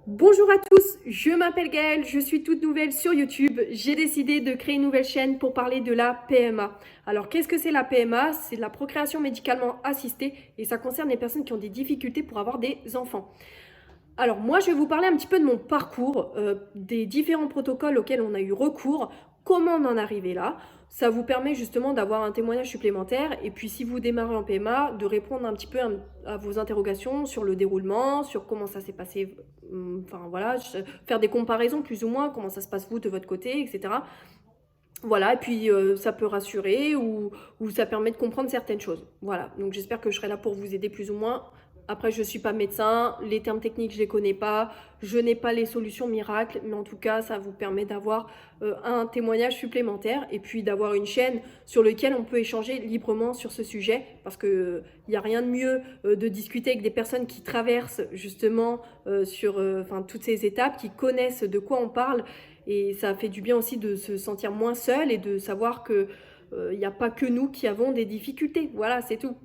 Bonjour à tous, je m'appelle Gaëlle, je suis toute nouvelle sur YouTube. J'ai décidé de créer une nouvelle chaîne pour parler de la PMA. Alors qu'est-ce que c'est la PMA? C'est de la procréation médicalement assistée et ça concerne les personnes qui ont des difficultés pour avoir des enfants. Alors moi je vais vous parler un petit peu de mon parcours, des différents protocoles auxquels on a eu recours, comment on en est arrivé là. Ça vous permet justement d'avoir un témoignage supplémentaire et puis si vous démarrez en PMA, de répondre un petit peu à vos interrogations sur le déroulement, sur comment ça s'est passé, enfin voilà, faire des comparaisons plus ou moins, comment ça se passe vous de votre côté, etc. Voilà, et puis ça peut rassurer ou ça permet de comprendre certaines choses. Voilà, donc j'espère que je serai là pour vous aider plus ou moins. Après, je ne suis pas médecin, les termes techniques, je ne les connais pas, je n'ai pas les solutions miracles, mais en tout cas, ça vous permet d'avoir un témoignage supplémentaire et puis d'avoir une chaîne sur laquelle on peut échanger librement sur ce sujet, parce qu'il n'y a rien de mieux de discuter avec des personnes qui traversent justement sur toutes ces étapes, qui connaissent de quoi on parle, et ça fait du bien aussi de se sentir moins seul et de savoir que il n'y a pas que nous qui avons des difficultés. Voilà, c'est tout.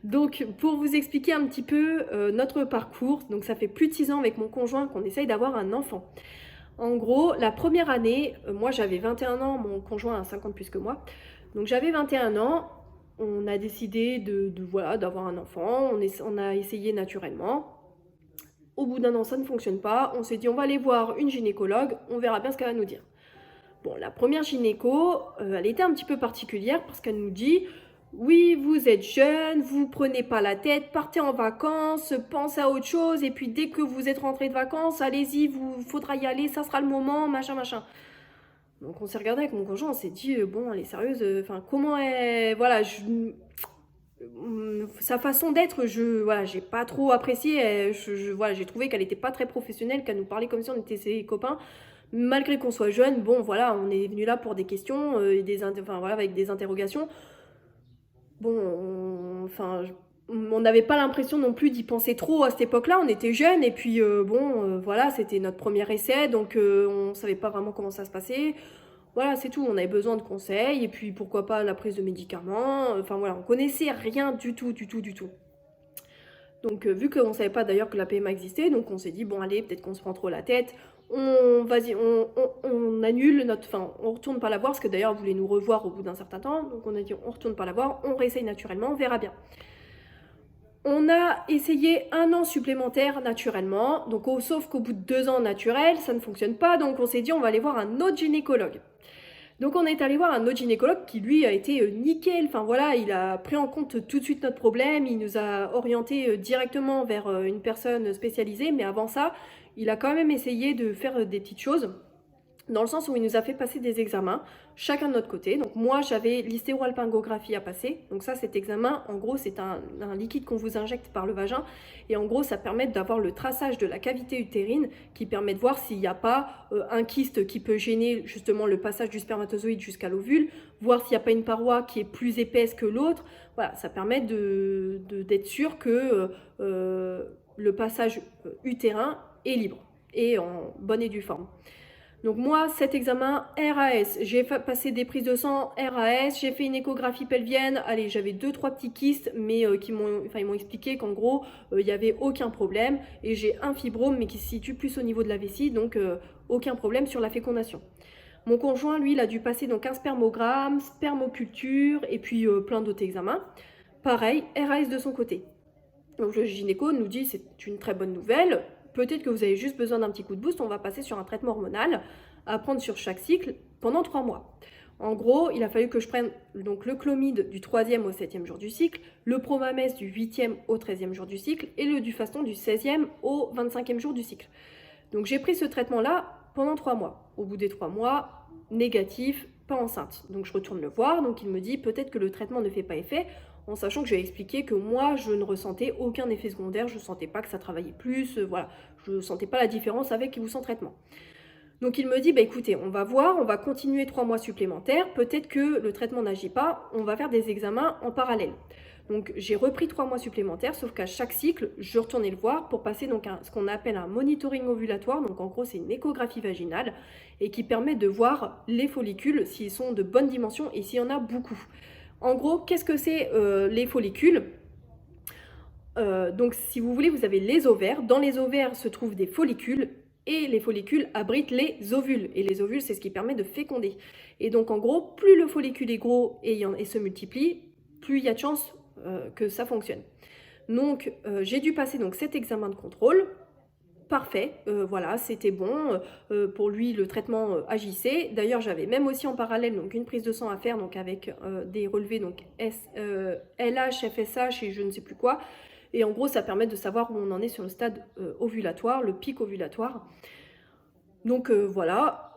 Donc, pour vous expliquer un petit peu notre parcours, donc ça fait plus de 6 ans avec mon conjoint qu'on essaye d'avoir un enfant. En gros, la première année, moi j'avais 21 ans, mon conjoint a 50 plus que moi. Donc j'avais 21 ans, on a décidé voilà, d'avoir un enfant, on a essayé naturellement. Au bout d'un an, ça ne fonctionne pas. On s'est dit, on va aller voir une gynécologue, on verra bien ce qu'elle va nous dire. Bon, la première gynéco, elle était un petit peu particulière parce qu'elle nous dit oui, vous êtes jeune, vous prenez pas la tête, partez en vacances, pensez à autre chose, et puis dès que vous êtes rentré de vacances, allez-y, vous faudra y aller, ça sera le moment, machin, machin. Donc on s'est regardé avec mon conjoint, on s'est dit bon, elle est sérieuse, enfin comment elle, voilà, sa façon d'être, voilà, j'ai pas trop apprécié, voilà, j'ai trouvé qu'elle était pas très professionnelle, qu'elle nous parlait comme si on était ses copains. Malgré qu'on soit jeune, bon voilà, on est venu là pour des questions, voilà, avec des interrogations. Bon, on n'avait pas l'impression non plus d'y penser trop à cette époque-là, on était jeunes, et puis voilà, c'était notre premier essai, donc on savait pas vraiment comment ça se passait. Voilà, c'est tout, on avait besoin de conseils, et puis pourquoi pas la prise de médicaments, enfin voilà, on connaissait rien du tout, du tout, du tout. Donc vu qu'on ne savait pas d'ailleurs que la PMA existait, donc on s'est dit, bon allez, peut-être qu'on se prend trop la tête, on annule on retourne pas la voir, parce que d'ailleurs elle voulait nous revoir au bout d'un certain temps, donc on a dit on retourne pas la voir, on réessaye naturellement, on verra bien. On a essayé 1 an supplémentaire naturellement, donc sauf qu'au bout de 2 ans naturels, ça ne fonctionne pas, donc on s'est dit on va aller voir un autre gynécologue. Donc on est allé voir un autre gynécologue qui lui a été nickel, enfin voilà, il a pris en compte tout de suite notre problème, il nous a orienté directement vers une personne spécialisée, mais avant ça, il a quand même essayé de faire des petites choses, dans le sens où il nous a fait passer des examens, chacun de notre côté. Donc moi, j'avais l'hystéroalpingographie à passer. Donc ça, cet examen, en gros, c'est un liquide qu'on vous injecte par le vagin. Et en gros, ça permet d'avoir le traçage de la cavité utérine, qui permet de voir s'il n'y a pas un kyste qui peut gêner justement le passage du spermatozoïde jusqu'à l'ovule, voir s'il n'y a pas une paroi qui est plus épaisse que l'autre. Voilà, ça permet d'être sûr que le passage utérin est libre et en bonne et due forme. Donc moi, cet examen RAS, j'ai passé des prises de sang RAS, j'ai fait une échographie pelvienne, allez, j'avais 2-3 petits kystes, mais ils m'ont expliqué qu'en gros, il n'y avait aucun problème, et j'ai un fibrome, mais qui se situe plus au niveau de la vessie, donc aucun problème sur la fécondation. Mon conjoint, lui, il a dû passer donc un spermogramme, spermoculture, et puis plein d'autres examens. Pareil, RAS de son côté. Donc le gynéco nous dit c'est une très bonne nouvelle, peut-être que vous avez juste besoin d'un petit coup de boost, on va passer sur un traitement hormonal à prendre sur chaque cycle pendant 3 mois. En gros, il a fallu que je prenne donc le Clomid du 3e au 7e jour du cycle, le Provamès du 8e au 13e jour du cycle et le Dufaston du 16e au 25e jour du cycle. Donc j'ai pris ce traitement-là pendant 3 mois. Au bout des 3 mois, négatif, pas enceinte. Donc je retourne le voir, donc il me dit peut-être que le traitement ne fait pas effet, en sachant que j'ai expliqué que moi je ne ressentais aucun effet secondaire, je ne sentais pas que ça travaillait plus, voilà, je ne sentais pas la différence avec ou sans traitement. Donc il me dit, bah écoutez, on va voir, on va continuer 3 mois supplémentaires, peut-être que le traitement n'agit pas, on va faire des examens en parallèle. Donc j'ai repris 3 mois supplémentaires, sauf qu'à chaque cycle, je retournais le voir pour passer donc ce qu'on appelle un monitoring ovulatoire, donc en gros c'est une échographie vaginale, et qui permet de voir les follicules, s'ils sont de bonne dimension et s'il y en a beaucoup. En gros, qu'est-ce que c'est les follicules? Donc si vous voulez, vous avez les ovaires. Dans les ovaires se trouvent des follicules. et les follicules abritent les ovules. Et les ovules, c'est ce qui permet de féconder. Et donc, en gros, plus le follicule est gros et se multiplie, plus il y a de chances que ça fonctionne. Donc, j'ai dû passer donc, cet examen de contrôle. Parfait, voilà, c'était bon. Pour lui, le traitement agissait. D'ailleurs, j'avais même aussi en parallèle donc, une prise de sang à faire donc, avec des relevés donc, LH, FSH et je ne sais plus quoi. Et en gros, ça permet de savoir où on en est sur le stade ovulatoire, le pic ovulatoire. Donc voilà,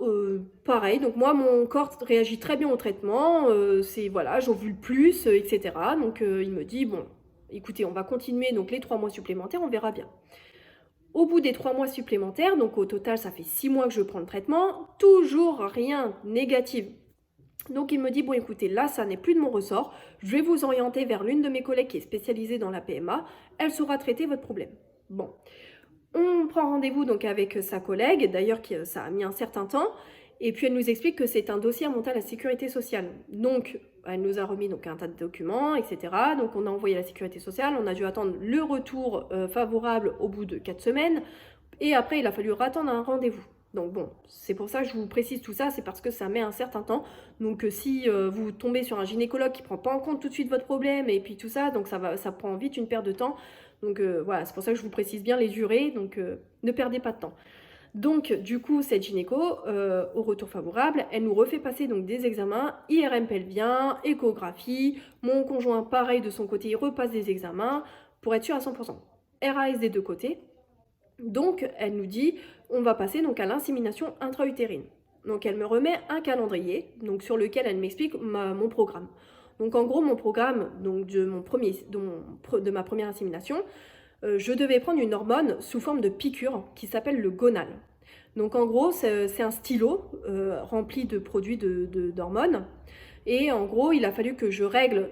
pareil, donc moi mon corps réagit très bien au traitement, c'est voilà, j'ovule plus, etc. Donc il me dit, bon, écoutez, on va continuer donc les 3 mois supplémentaires, on verra bien. Au bout des 3 mois supplémentaires, donc au total ça fait 6 mois que je prends le traitement, toujours rien, négatif. Donc il me dit, bon écoutez, là ça n'est plus de mon ressort, je vais vous orienter vers l'une de mes collègues qui est spécialisée dans la PMA, elle saura traiter votre problème. Bon, on prend rendez-vous donc avec sa collègue, d'ailleurs ça a mis un certain temps, et puis elle nous explique que c'est un dossier à monter à la sécurité sociale. Donc elle nous a remis donc un tas de documents, etc. Donc on a envoyé à la sécurité sociale, on a dû attendre le retour favorable au bout de 4 semaines, et après il a fallu attendre un rendez-vous. Donc bon, c'est pour ça que je vous précise tout ça, c'est parce que ça met un certain temps. Donc si vous tombez sur un gynécologue qui ne prend pas en compte tout de suite votre problème, et puis tout ça, donc ça prend vite une perte de temps. Donc voilà, c'est pour ça que je vous précise bien les durées, donc ne perdez pas de temps. Donc du coup, cette gynéco, au retour favorable, elle nous refait passer donc des examens, IRM pelvien, échographie, mon conjoint pareil de son côté, il repasse des examens pour être sûr à 100%. RAS des deux côtés. Donc elle nous dit, on va passer donc à l'insémination intra-utérine. Donc elle me remet un calendrier donc, sur lequel elle m'explique mon programme. Donc en gros, mon programme donc, de ma première insémination, je devais prendre une hormone sous forme de piqûre qui s'appelle le Gonal. Donc en gros, c'est un stylo rempli de produits d'hormones. Et en gros, il a fallu que je règle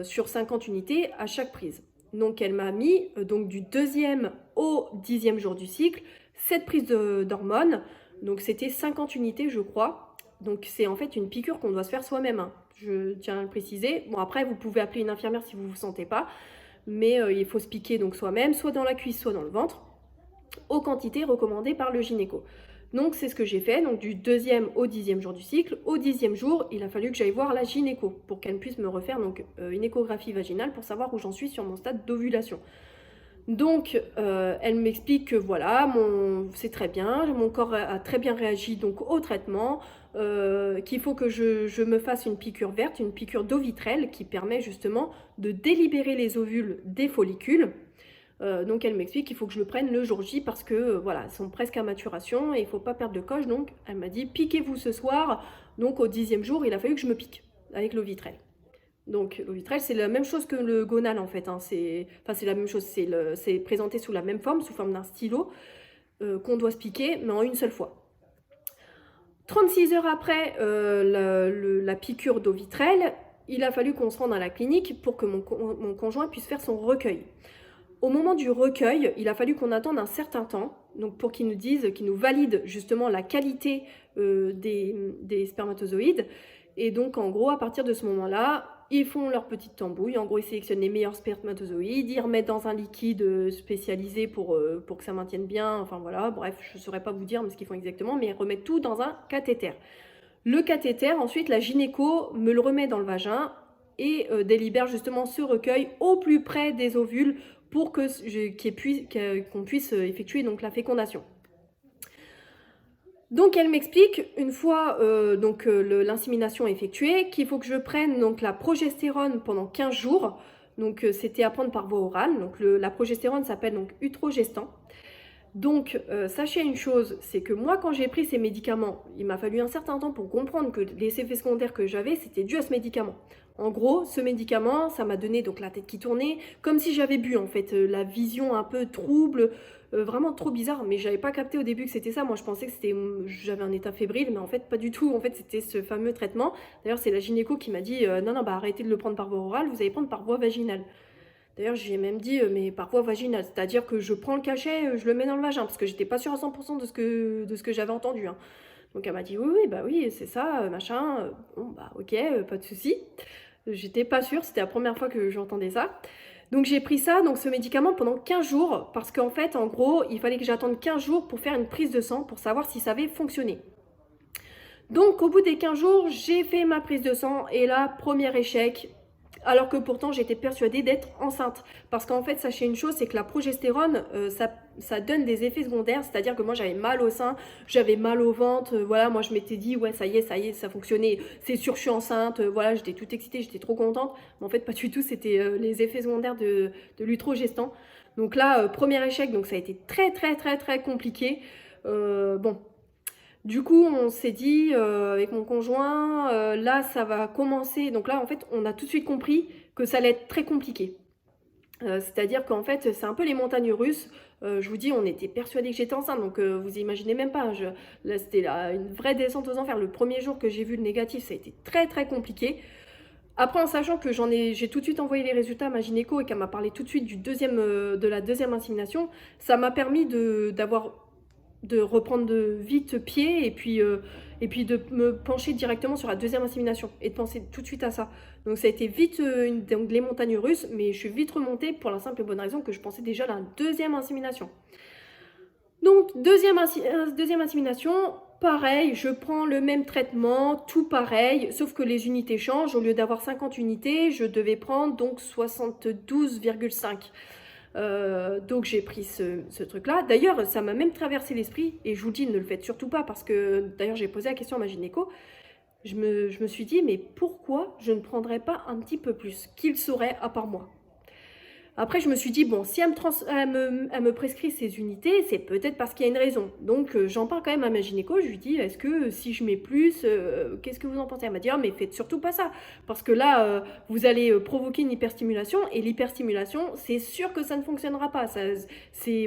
sur 50 unités à chaque prise. Donc elle m'a mis donc, du 2e au 10e jour du cycle, cette prise d'hormones. Donc c'était 50 unités, je crois. Donc c'est en fait une piqûre qu'on doit se faire soi-même. Hein. Je tiens à le préciser. Bon, après, vous pouvez appeler une infirmière si vous ne vous sentez pas. Mais il faut se piquer donc soi-même, soit dans la cuisse, soit dans le ventre, aux quantités recommandées par le gynéco. Donc c'est ce que j'ai fait, donc du 2e au 10e jour du cycle. Au 10e jour, il a fallu que j'aille voir la gynéco pour qu'elle puisse me refaire donc, une échographie vaginale pour savoir où j'en suis sur mon stade d'ovulation. Donc elle m'explique que voilà, c'est très bien, mon corps a très bien réagi donc, au traitement, qu'il faut que je me fasse une piqûre verte, une piqûre d'ovitrel qui permet justement de délibérer les ovules des follicules. Donc elle m'explique qu'il faut que je le prenne le jour J parce que voilà, ils sont presque à maturation et il ne faut pas perdre de coche. Donc elle m'a dit piquez-vous ce soir. Donc au 10e jour, il a fallu que je me pique avec l'ovitrel. Donc l'ovitrel, c'est la même chose que le Gonal en fait. Hein. C'est la même chose, c'est présenté sous la même forme, sous forme d'un stylo qu'on doit se piquer, mais en une seule fois. 36 heures après la piqûre d'ovitrel, il a fallu qu'on se rende à la clinique pour que mon conjoint puisse faire son recueil. Au moment du recueil, il a fallu qu'on attende un certain temps donc pour qu'ils nous disent, qu'ils nous valident justement la qualité des spermatozoïdes. Et donc en gros, à partir de ce moment-là, ils font leur petite tambouille. En gros, ils sélectionnent les meilleurs spermatozoïdes, ils remettent dans un liquide spécialisé pour que ça maintienne bien. Enfin voilà, bref, je ne saurais pas vous dire ce qu'ils font exactement, mais ils remettent tout dans un cathéter. Le cathéter, ensuite, la gynéco me le remet dans le vagin et délibère justement ce recueil au plus près des ovules pour qu'on puisse effectuer donc, la fécondation. Donc elle m'explique, une fois l'insémination effectuée, qu'il faut que je prenne donc, la progestérone pendant 15 jours. Donc c'était à prendre par voie orale. Donc la progestérone s'appelle donc Utrogestan. Donc sachez une chose, c'est que moi quand j'ai pris ces médicaments, il m'a fallu un certain temps pour comprendre que les effets secondaires que j'avais, c'était dû à ce médicament. En gros, ce médicament, ça m'a donné donc la tête qui tournait, comme si j'avais bu en fait, la vision un peu trouble, vraiment trop bizarre, mais j'avais pas capté au début que c'était ça. Moi je pensais que j'avais un état fébrile, mais en fait pas du tout, en fait c'était ce fameux traitement. D'ailleurs c'est la gynéco qui m'a dit non, bah arrêtez de le prendre par voie orale, vous allez prendre par voie vaginale. D'ailleurs, j'ai même dit, mais par voie vaginale, c'est-à-dire que je prends le cachet, je le mets dans le vagin, parce que j'étais pas sûre à 100% de ce que j'avais entendu. Hein. Donc elle m'a dit, oui, c'est ça, machin, bon, bah ok, pas de souci. J'étais pas sûre, c'était la première fois que j'entendais ça. Donc j'ai pris ça, donc ce médicament pendant 15 jours, parce qu'en fait, en gros, il fallait que j'attende 15 jours pour faire une prise de sang, pour savoir si ça avait fonctionné. Donc au bout des 15 jours, j'ai fait ma prise de sang, et là, premier échec, alors que pourtant j'étais persuadée d'être enceinte. Parce qu'en fait, sachez une chose, c'est que la progestérone, ça donne des effets secondaires, c'est-à-dire que moi j'avais mal au sein, j'avais mal au ventre, voilà, moi je m'étais dit, ouais, ça y est, ça fonctionnait, c'est sûr, je suis enceinte, voilà, j'étais toute excitée, j'étais trop contente. Mais en fait, pas du tout, c'était les effets secondaires de l'utrogestan. Donc là, premier échec, donc ça a été très, très, très, très compliqué. Bon. Du coup, on s'est dit avec mon conjoint, là, ça va commencer. Donc là, en fait, on a tout de suite compris que ça allait être très compliqué. C'est-à-dire qu'en fait, c'est un peu les montagnes russes. Je vous dis, on était persuadés que j'étais enceinte, donc vous imaginez même pas. Là, c'était une vraie descente aux enfers. Le premier jour que j'ai vu le négatif, ça a été très très compliqué. Après, en sachant que j'ai tout de suite envoyé les résultats à ma gynéco et qu'elle m'a parlé tout de suite de la deuxième insémination, ça m'a permis de reprendre vite pied et puis de me pencher directement sur la deuxième insémination et de penser tout de suite à ça. Donc ça a été vite donc les montagnes russes, mais je suis vite remontée pour la simple et bonne raison que je pensais déjà à la deuxième insémination. Donc deuxième insémination, pareil, je prends le même traitement, tout pareil, sauf que les unités changent. Au lieu d'avoir 50 unités, je devais prendre donc 72,5. Donc j'ai pris ce truc-là. D'ailleurs, ça m'a même traversé l'esprit, et je vous dis, ne le faites surtout pas, parce que d'ailleurs j'ai posé la question à ma gynéco. Je me suis dit, mais pourquoi je ne prendrais pas un petit peu plus? Qu'il saurait à part moi? Après, je me suis dit, bon, si elle me prescrit ces unités, c'est peut-être parce qu'il y a une raison. Donc, j'en parle quand même à ma gynéco. Je lui dis, est-ce que si je mets plus, qu'est-ce que vous en pensez? Elle m'a dit, ah, mais faites surtout pas ça. Parce que là, vous allez provoquer une hyperstimulation. Et l'hyperstimulation, c'est sûr que ça ne fonctionnera pas.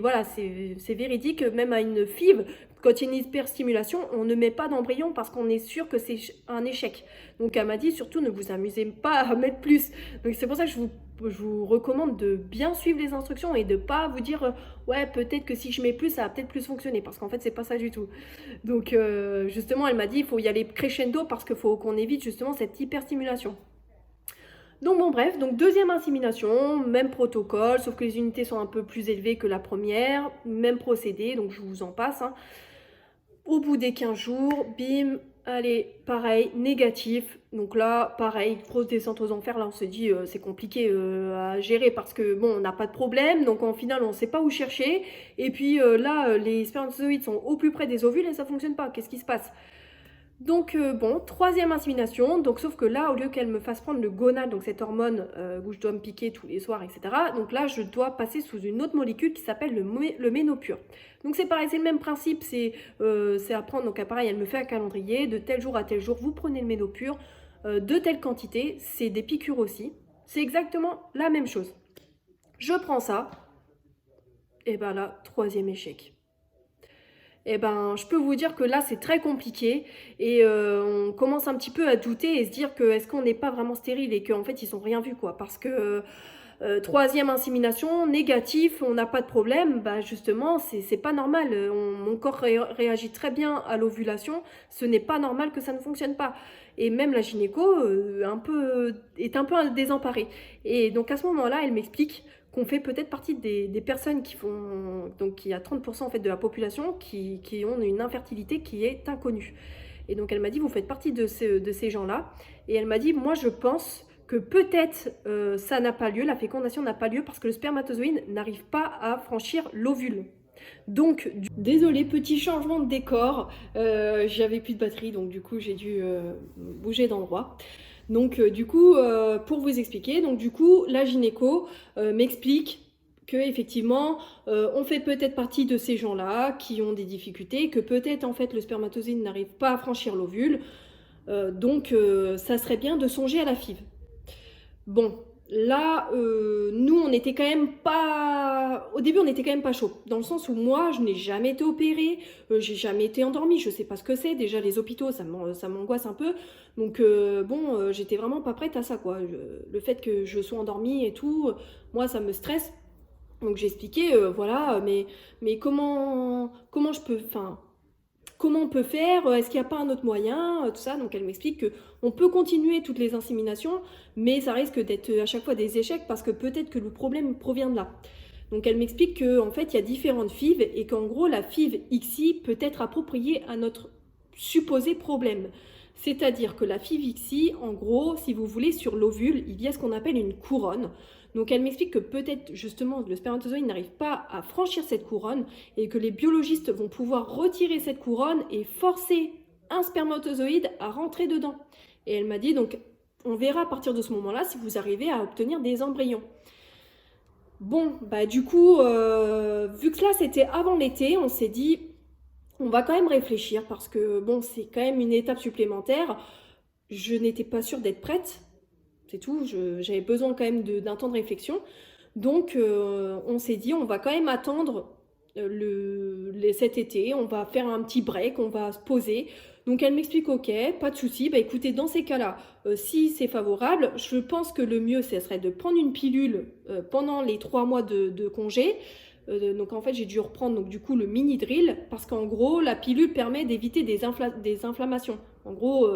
Voilà, c'est véridique. Même à une FIV, quand il y a une hyperstimulation, on ne met pas d'embryon parce qu'on est sûr que c'est un échec. Donc, elle m'a dit, surtout, ne vous amusez pas à mettre plus. Donc, c'est pour ça que je vous recommande de bien suivre les instructions et de pas vous dire ouais, peut-être que si je mets plus, ça va peut-être plus fonctionner, parce qu'en fait c'est pas ça du tout. Donc justement, elle m'a dit il faut y aller crescendo parce qu'il faut qu'on évite justement cette hyperstimulation. Donc bon, bref, donc deuxième insémination, même protocole, sauf que les unités sont un peu plus élevées que la première, même procédé, donc je vous en passe, hein. Au bout des 15 jours, bim, allez, pareil, négatif. Donc là, pareil, grosse descente aux enfers. Là, on se dit, c'est compliqué à gérer parce que, bon, on n'a pas de problème. Donc, en final, on ne sait pas où chercher. Et puis là, les spermatozoïdes sont au plus près des ovules et ça ne fonctionne pas. Qu'est-ce qui se passe? Donc, bon, troisième insémination. Donc, sauf que là, au lieu qu'elle me fasse prendre le gonal, donc cette hormone où je dois me piquer tous les soirs, etc., donc là, je dois passer sous une autre molécule qui s'appelle le ménopure. Donc, c'est pareil, c'est le même principe. C'est à prendre. Donc, pareil, elle me fait un calendrier. De tel jour à tel jour, vous prenez le ménopure de telle quantité. C'est des piqûres aussi. C'est exactement la même chose. Je prends ça. Et ben là, troisième échec. Eh ben, je peux vous dire que là, c'est très compliqué et on commence un petit peu à douter et se dire que est-ce qu'on n'est pas vraiment stérile et qu'en fait, ils n'ont rien vu, quoi. Parce que troisième insémination, négatif, on n'a pas de problème, bah justement, c'est pas normal. Mon corps réagit très bien à l'ovulation, ce n'est pas normal que ça ne fonctionne pas. Et même la gynéco est un peu désemparée. Et donc à ce moment-là, elle m'explique qu'on fait peut-être partie des personnes qui font, donc il y a 30% en fait de la population qui ont une infertilité qui est inconnue. Et donc elle m'a dit, vous faites partie de ces gens-là. Et elle m'a dit, moi je pense que peut-être ça n'a pas lieu, la fécondation n'a pas lieu parce que le spermatozoïde n'arrive pas à franchir l'ovule. Donc, désolé, petit changement de décor, j'avais plus de batterie, donc du coup j'ai dû bouger d'endroit. Donc du coup, pour vous expliquer, donc du coup, la gynéco m'explique que effectivement, on fait peut-être partie de ces gens-là qui ont des difficultés, que peut-être en fait le spermatozoïde n'arrive pas à franchir l'ovule, donc ça serait bien de songer à la FIV. Bon, là, nous, on était quand même pas... Au début, on était quand même pas chaud. Dans le sens où moi, je n'ai jamais été opérée, j'ai jamais été endormie, je sais pas ce que c'est. Déjà, les hôpitaux, ça m'angoisse un peu. Donc, bon, j'étais vraiment pas prête à ça, quoi. Le fait que je sois endormie et tout, moi, ça me stresse. Donc, j'ai expliqué, voilà, mais comment je peux... Enfin, comment on peut faire, est-ce qu'il n'y a pas un autre moyen, tout ça. Donc elle m'explique qu'on peut continuer toutes les inséminations, mais ça risque d'être à chaque fois des échecs parce que peut-être que le problème provient de là. Donc elle m'explique qu'en fait il y a différentes FIV et qu'en gros la FIV XI peut être appropriée à notre supposé problème. C'est-à-dire que la FIV XI, en gros, si vous voulez, sur l'ovule, il y a ce qu'on appelle une couronne. Donc elle m'explique que peut-être justement le spermatozoïde n'arrive pas à franchir cette couronne et que les biologistes vont pouvoir retirer cette couronne et forcer un spermatozoïde à rentrer dedans. Et elle m'a dit donc on verra à partir de ce moment-là si vous arrivez à obtenir des embryons. Bon, bah du coup, vu que là c'était avant l'été, on s'est dit on va quand même réfléchir parce que bon, c'est quand même une étape supplémentaire. Je n'étais pas sûre d'être prête. C'est tout, j'avais besoin quand même d'un temps de réflexion. Donc, on s'est dit, on va quand même attendre cet été, on va faire un petit break, on va se poser. Donc, elle m'explique, ok, pas de souci. Bah, écoutez, dans ces cas-là, si c'est favorable, je pense que le mieux, ce serait de prendre une pilule pendant les 3 mois de congé. Donc en fait j'ai dû reprendre donc, du coup le mini drill parce qu'en gros la pilule permet d'éviter des inflammations. En gros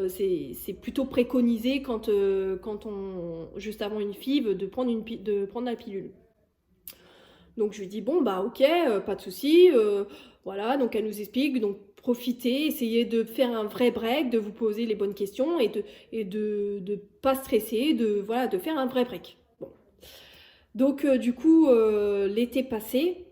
c'est plutôt préconisé quand on juste avant une FIV de prendre la pilule. Donc je lui dis bon bah ok pas de souci voilà. Donc elle nous explique donc profitez, essayez de faire un vrai break, de vous poser les bonnes questions et de pas stresser, de faire un vrai break. Donc du coup, l'été passé,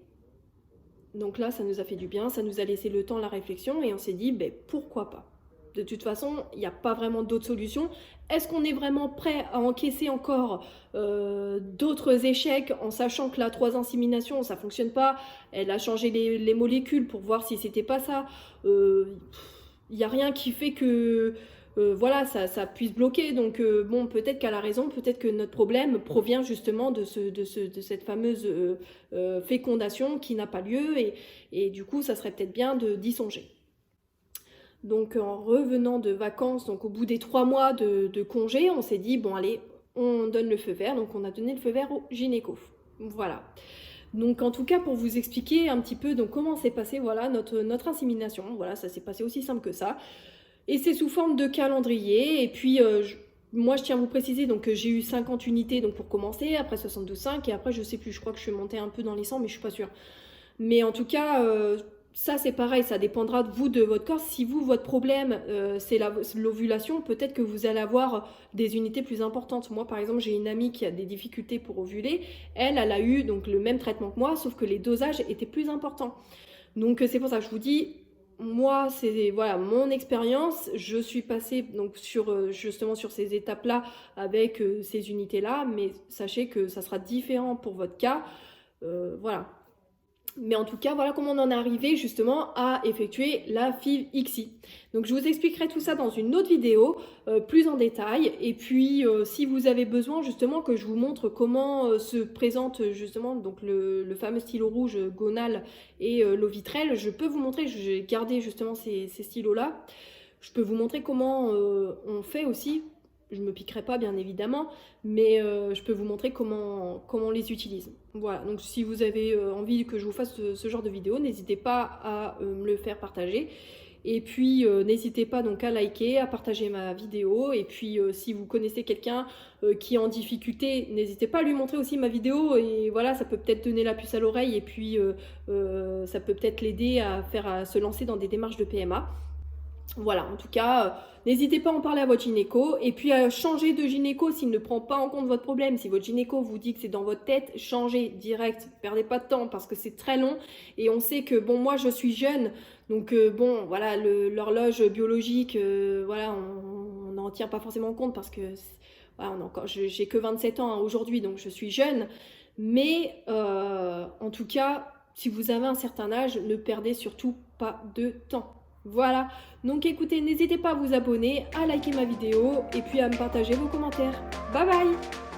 donc là ça nous a fait du bien, ça nous a laissé le temps à la réflexion et on s'est dit ben, pourquoi pas. De toute façon, il n'y a pas vraiment d'autre solution. Est-ce qu'on est vraiment prêt à encaisser encore d'autres échecs en sachant que la 3 insémination, ça ne fonctionne pas? Elle a changé les molécules pour voir si c'était pas ça. Il n'y a rien qui fait que voilà, ça puisse bloquer. Donc bon, peut-être qu'elle a raison, peut-être que notre problème provient justement de cette fameuse fécondation qui n'a pas lieu et du coup, ça serait peut-être bien d'y songer. Donc en revenant de vacances, donc au bout des 3 mois de congé, on s'est dit, bon allez, on donne le feu vert. Donc on a donné le feu vert au gynéco. Voilà. Donc en tout cas pour vous expliquer un petit peu donc, comment s'est passé voilà, notre insémination. Voilà, ça s'est passé aussi simple que ça. Et c'est sous forme de calendrier. Et puis moi je tiens à vous préciser donc, que j'ai eu 50 unités donc, pour commencer, après 72,5 et après je sais plus, je crois que je suis montée un peu dans les 100 mais je suis pas sûre. Mais en tout cas... ça c'est pareil, ça dépendra de vous, de votre corps. Si vous, votre problème c'est l'ovulation, peut-être que vous allez avoir des unités plus importantes. Moi par exemple j'ai une amie qui a des difficultés pour ovuler. Elle a eu donc le même traitement que moi, sauf que les dosages étaient plus importants. Donc c'est pour ça que je vous dis, moi c'est voilà mon expérience. Je suis passée donc justement sur ces étapes-là avec ces unités-là, mais sachez que ça sera différent pour votre cas. Voilà. Mais en tout cas, voilà comment on en est arrivé justement à effectuer la FIV XI. Donc je vous expliquerai tout ça dans une autre vidéo, plus en détail. Et puis si vous avez besoin justement que je vous montre comment se présente justement donc le fameux stylo rouge Gonal et l'Ovitrel, je peux vous montrer, j'ai gardé justement ces stylos-là. Je peux vous montrer comment on fait aussi. Je ne me piquerai pas bien évidemment, mais je peux vous montrer comment on les utilise. Voilà, donc si vous avez envie que je vous fasse ce genre de vidéo, n'hésitez pas à me le faire partager. Et puis n'hésitez pas donc à liker, à partager ma vidéo. Et puis si vous connaissez quelqu'un qui est en difficulté, n'hésitez pas à lui montrer aussi ma vidéo. Et voilà, ça peut peut-être donner la puce à l'oreille et puis ça peut peut-être l'aider à se lancer dans des démarches de PMA. Voilà, en tout cas, n'hésitez pas à en parler à votre gynéco et puis à changer de gynéco s'il ne prend pas en compte votre problème. Si votre gynéco vous dit que c'est dans votre tête, changez direct, perdez pas de temps parce que c'est très long et on sait que, bon, moi je suis jeune, donc bon, voilà, l'horloge biologique, voilà, on n'en tient pas forcément compte parce que, voilà, j'ai que 27 ans hein, aujourd'hui, donc je suis jeune, mais en tout cas, si vous avez un certain âge, ne perdez surtout pas de temps. Voilà, donc écoutez, n'hésitez pas à vous abonner, à liker ma vidéo et puis à me partager vos commentaires. Bye bye!